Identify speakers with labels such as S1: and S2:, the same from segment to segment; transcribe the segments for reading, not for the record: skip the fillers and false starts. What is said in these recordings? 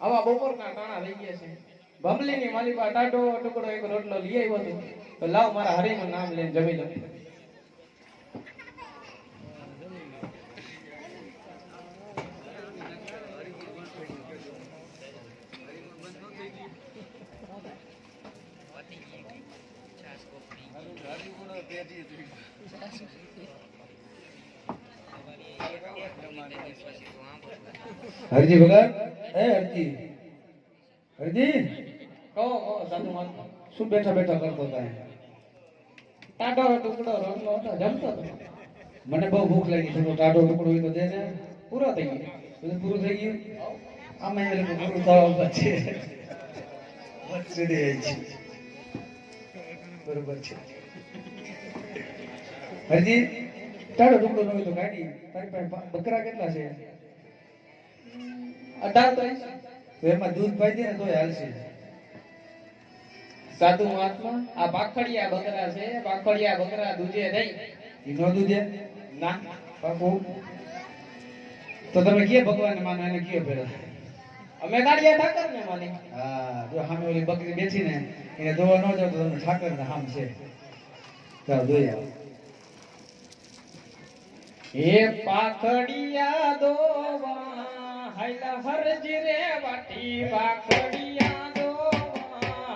S1: આવા બપોરના ટાણા થઈ ગયા છે. ભમલીની માલિકા ટાઢો ટુકડો એક રોટલો લઈ આવ્યો હતો, તો લાવ મારા હરીનું નામ લઈને જમી લો.
S2: હરજી ભગત, એ હરજી, હરજી,
S1: કહો સાધુ મહાત્મા.
S2: શું બેઠા બેઠા કરતો હતા?
S1: ટાઢો ટુકડો રોટલો હતો, જમતો હતો.
S2: મને બહુ ભૂખ લાગી, થોડો ટાઢો ટુકડો હોય તો દે ને.
S1: પૂરો થઈ ગયો.
S2: બધું પૂરું થઈ ગયું? આમાં એ લોકો પૂરું થવા પછી ચડી જાય છે. બરોબર છે. હરજી, ટાઢો ટુકડો ન હોય તો કાઢી. તારી પાસે બકરા કેટલા છે?
S1: 18
S2: તો એમાં દૂધ પાઈ દે ને તોય હાલશે.
S1: સાધુ મહાત્મા, આ પાખડિયા બકરા છે. પાખડિયા બકરા દૂધે નહીં.
S2: ઈ નો દૂધે
S1: ના
S2: પાકું. તો તમે કે ભગવાન માનો એને કયો પેલા?
S1: અમે કાઢિયા ઠાકર ને માની.
S2: હા, જો સામે ઓલી બકરી બેઠી ને એને દોવા ન જાવ તો તમને ઠાકર ને હામ છે. ચાલો જોઈ આવો.
S1: હે પાખડિયા દોવા હાઈલા હરજી રે વાટી. પાખડિયા દોવા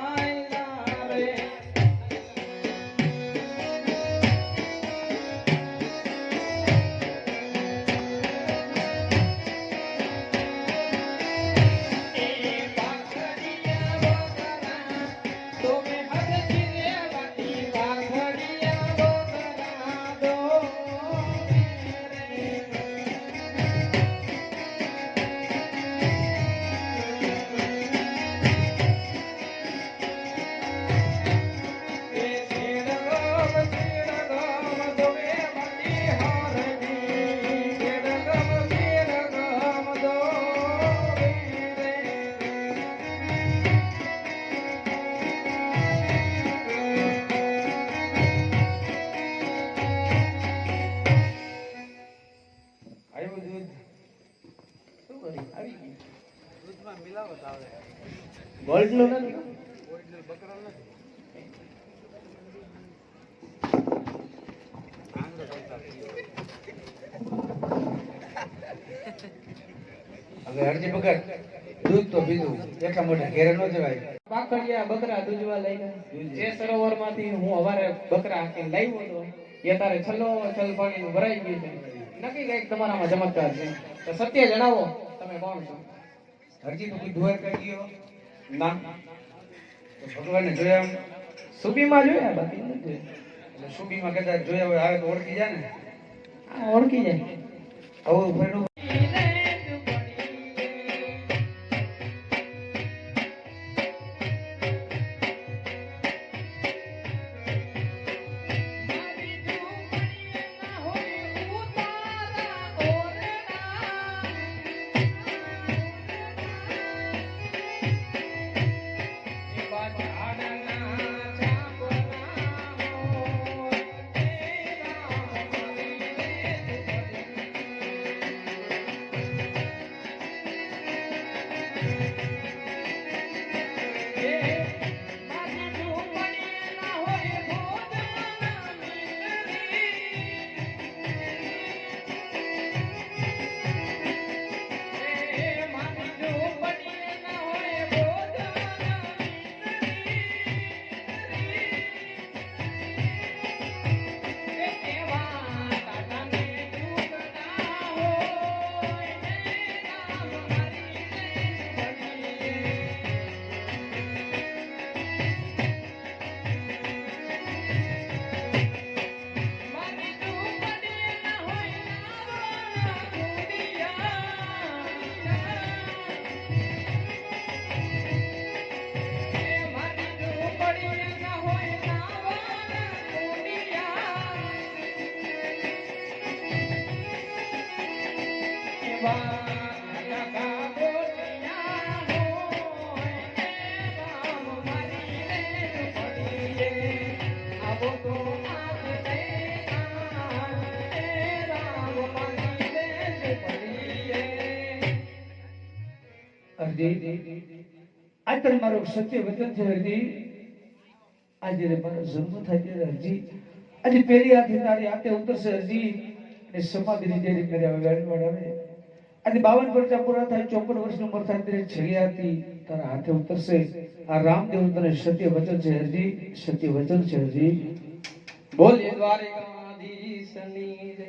S1: હાઈલા રે.
S2: ગોલ્ડ લો નથી,
S1: બકરા નથી.
S2: હવે હરજી ભગત દૂધ તો પીધું એટલા મોટા ઘેરે ન જવાય.
S1: પાખડિયા બકરા દૂધવા લઈ ગયા.
S2: દૂધ.
S1: જે સરોવરમાંથી હું હવારે બકરા હાંકીને લાવ્યો હતો એ તારે છલ્લો છલ પાણીનું ભરાઈ ગયું છે. નક્કી કઈક તમારામાં ચમત્કાર છે. તો સત્ય જણાવો, તમે કોણ છો?
S2: હરજી તો કોઈ દુઆર કરી ગયો
S1: ના,
S2: તો ભગવાનને જોયા એમ?
S1: સુબીમાં જોયા, બાકી નથી જોયા.
S2: એટલે સુબીમાં કદાચ જોયા હોય આવે તો ઓળખી જાય ને.
S1: હા, ઓળખી જાય.
S2: આવું ફેરનું
S3: આજે મારો સત્ય વચન છે હરજી. આજે મારો જન્મ થાય ત્યારે હરજી આજે પહેલી હાથે તારી હાથે ઉતરશે હરજી અને સમાધિની જેરી કર્યા વેણવડાવે. આજે 52 વર્ષ પૂરા થાય, 54 વર્ષની ઉંમર થાય ત્યારે છેલ્લી હાથી તારા હાથે ઉતરશે. આ રામદેવ તને સત્ય વચન છે હરજી, સત્ય વચન છે હરજી.
S1: બોલીએ દ્વારિકાધીશની જય.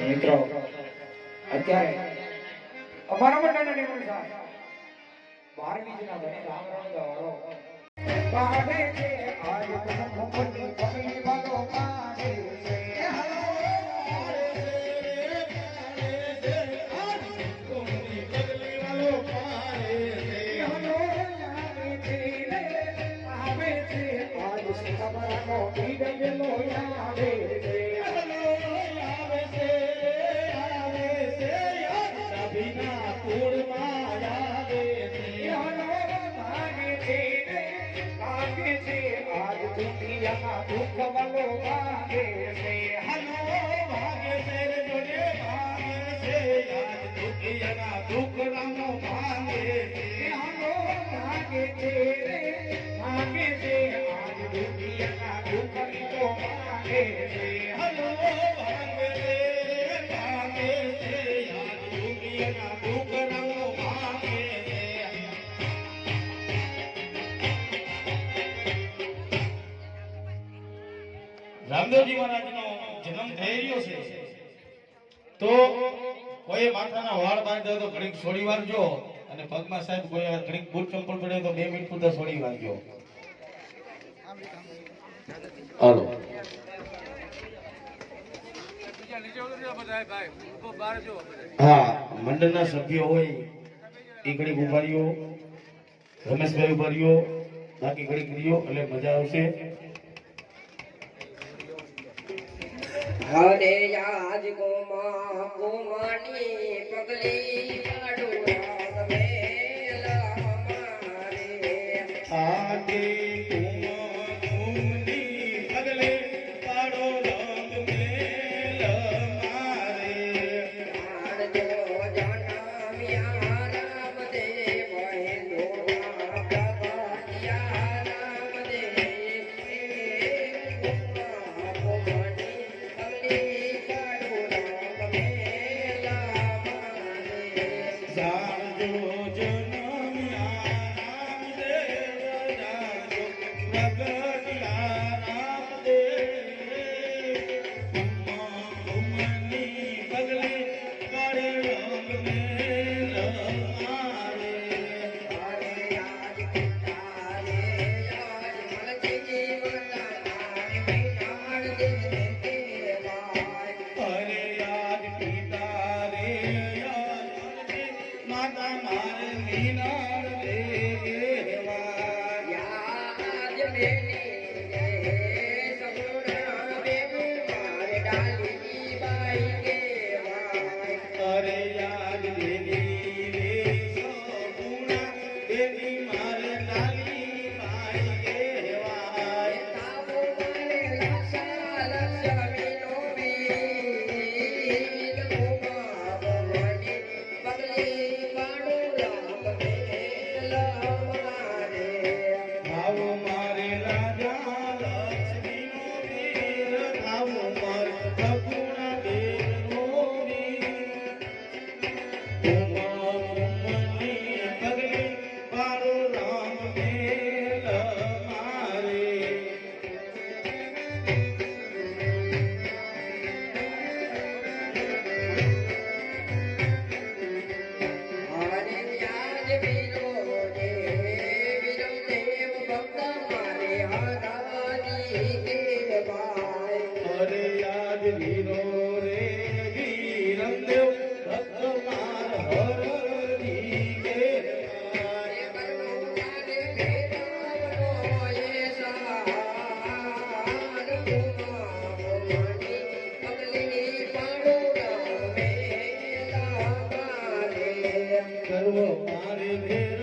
S3: મિત્રો અત્યારે અમારા મંડળના નિયમો સાહેબ 12મી જના બને રામ રામ ગાવાળો પાડે છે આજ મોહમ્મદની પગલી વાળો પાડે છે દુઃખ વાલો ભાગે
S4: રામદેવજી મહારાજનો જન્મ થઈ રહ્યો છે તો કોઈ માથાના વાળ બાંધ્યો તો ઘડીક છોડી વારજો અને પગમાં સાહેબ કોઈ ઘડીક બૂટ ચંપલ પડે તો 2 મિનિટ પૂરતા છોડી વારજો. હાલો હા મંડળના સભ્યો હોય એ ઘડીક ઉભા રહ્યો, રમેશભાઈ ઉભા રહ્યો, બાકી ઘડીક રહ્યો એટલે મજા આવશે.
S5: હરે યાદ ગોમા ગોમાની પગલી પાડું રામ મેલા મારે
S4: આગે કુમની પગલે પાડો રંગ મેલ મારે
S5: પાડજો જનમ્યા રામ દેવ હિન્દુના ભગવાનિયા રામ દેવ ગોમાની પગલી પાડું રામ મેલા મારે
S4: જાણજો જનમ્યા રામદેવ જાણજો પ્રગટ્યા રામદેવ કુમની પગલે પાડે રંગ મેલ મારે
S5: હરે યાદ પિતારે યાદ મલજી મતારે મેનાડ દે દેવાય
S4: અરે યાદ પિતા રે યાદ માતા મારે મીનાર દેવા
S5: યાદ મેની રે સગુણા બેબુ મારે ડાલી બાઈ કેવાય
S4: અરે યાદ દેવી રે સગુણા દેવી મારે લાલી માઈ કહેવાય
S5: તાવો મારે લક્ષા લક્ષ્મીનો વીર ગોમા ભવાની પગલી પાડું રામ મેલા મારે
S4: આવો મારે રાજા લક્ષ્મીનો વીર આવો મારે સગુણા દેવનો વીર કુમની પગલે પાડો રામ મેલ મારે
S5: હરે યાદ વીરો રે વીરમ દેવ ભક્ત મારે હરાજી કેવાય
S4: અરે યાદ વીરો રે વીરદેવ ભક્ત માર હરજી કહેવાય
S5: કરનો તારે ભેરાવનો એ સહાર ગોમા ભવાની પગલી પાડું રામ મેલા મારે
S4: સર્વ મારે ભેર